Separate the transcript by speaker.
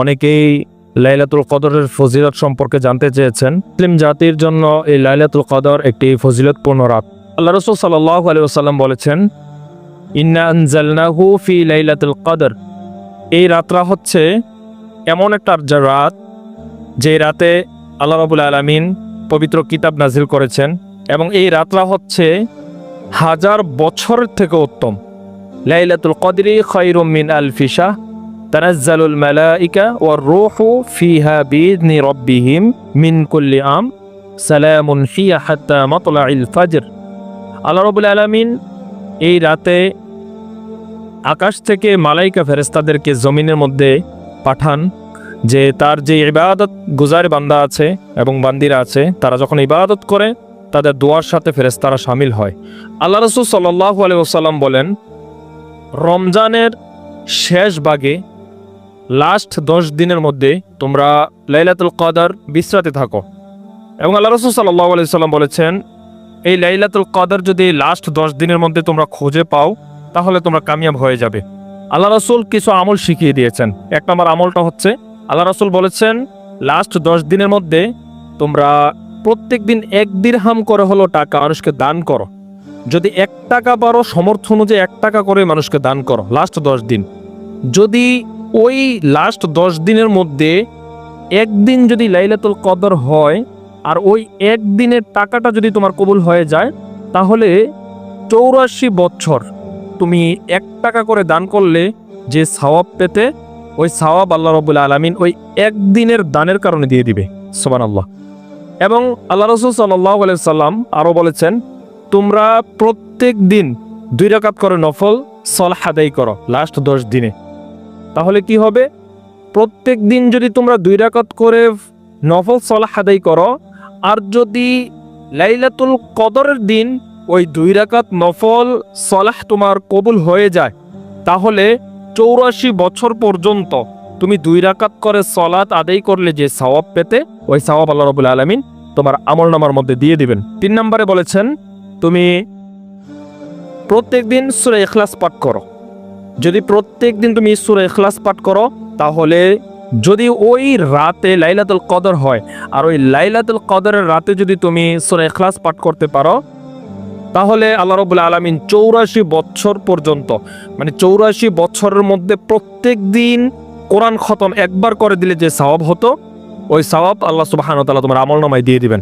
Speaker 1: অনেকেই লাইলাতুল কদরের ফজিলত সম্পর্কে জানতে চেয়েছেন। মুসলিম জাতির জন্য এই লাইলাতুল কদর একটি ফজিলতপূর্ণ রাত। আল্লাহ রাসূল সাল্লাল্লাহু আলাইহি ওয়াসাল্লাম বলেছেন, ইন্না আনজালনাহু ফি লাইলাতুল কদর। এই রাতটা হচ্ছে এমন একটা রাত যে রাতে আল্লাহ রাব্বুল আলামিন পবিত্র কিতাব নাজিল করেছেন, এবং এই রাতটা হচ্ছে 1000 বছরের থেকে উত্তম। লাইলাতুল কদরি খায়রুম মিন আলফি শাহর তানাজ্জালুল মালাইকা ওয়ার রূহু ফিহা বিইذনি রাব্বিহিম মিন কুল্লি আম সালামুন হিয়া হাত্তা মাতলাইল ফাজর। আল্লাহ রাব্বুল আলামিন এই রাতে আকাশ থেকে মালাইকা ফেরেশতাদেরকে জমিনের মধ্যে পাঠান, যে তার যে ইবাদত গুজার বান্দা আছে এবং বান্দিরা আছে, তারা যখন ইবাদত করে তাদের দোয়ার সাথে ফেরেশতারা শামিল হয়। আল্লাহ রাসূল সাল্লাল্লাহু আলাইহি ওয়াসাল্লাম বলেন, রমজানের শেষ ভাগে লাস্ট 10 দিনের মধ্যে তোমরা লাইলাতুল কদর বিশ্রাতে থাকো। এবং আল্লাহ রাসূল সাল্লাল্লাহু আলাইহি ওয়াসাল্লাম বলেছেন, এই লাইলাতুল কদর যদি লাস্ট 10 দিনের মধ্যে তোমরা খুঁজে পাও তাহলে তোমরা কামিয়াব হয়ে যাবে। আল্লাহ রাসূল কিছু আমল শিখিয়ে দিয়েছেন। 1 নম্বর আমলটা হচ্ছে, আল্লাহ রাসূল বলেছেন লাস্ট 10 দিনের মধ্যে তোমরা প্রত্যেক দিন 1 দিরহাম করে হলো টাকা মানুষকে দান করো। যদি 1 টাকা পারো, সমর্থ অনুযায়ী 1 টাকা করে মানুষকে দান করো লাস্ট 10 দিন। যদি ওই লাস্ট 10 দিনের মধ্যে একদিন যদি লাইলাতুল কদর হয় আর ওই একদিনের টাকাটা যদি তোমার কবুল হয়ে যায়, তাহলে 84 বছর তুমি 1 টাকা করে দান করলে যে সওয়াব পেতে, ওই সওয়াব আল্লাহ রাব্বুল আলামিন ওই একদিনের দানের কারণে দিয়ে দিবে। সুবহানাল্লাহ। এবং আল্লাহ রাসূল সাল্লাল্লাহু আলাইহি সাল্লাম আরও বলেছেন, তোমরা প্রত্যেক দিন 2 রাকাত করে নফল সালাহ আদায় করো লাস্ট 10 দিনে। তাহলে কি হবে? প্রত্যেক দিন যদি তোমরা 2 রাকাত করে নফল সালাহ আদায় করো, আর যদি লাইলাতুল কদরের দিন ওই 2 রাকাত নফল সালাহ তোমার কবুল হয়ে যায়, তাহলে 84 বছর পর্যন্ত তুমি 2 রাকাত করে সালাত আদায় করলে যে সওয়াব পেতে, ওই সওয়াব আল্লাহ রাব্বুল আলামিন তোমার আমলনামার মধ্যে দিয়ে দিবেন। 3 নম্বরে বলেছেন, তুমি প্রত্যেক দিন সূরা ইখলাস পাঠ করো। যদি প্রত্যেক দিন তুমি সূরা ইখলাস পাঠ করো, তাহলে যদি ওই রাতে লাইলাতুল কদর হয় আর ওই লাইলাতুল কদরের রাতে যদি তুমি সূরা ইখলাস পাঠ করতে পারো, তাহলে আল্লাহ রাব্বুল আলামিন 84 বছর পর্যন্ত, মানে 84 বছরের মধ্যে প্রত্যেক দিন কোরআন খতম একবার করে দিলে যে সওয়াব হতো, ওই সওয়াব আল্লাহ সুবহানাহু ওয়া তাআলা তোমার আমলনামায় দিয়ে দিবেন।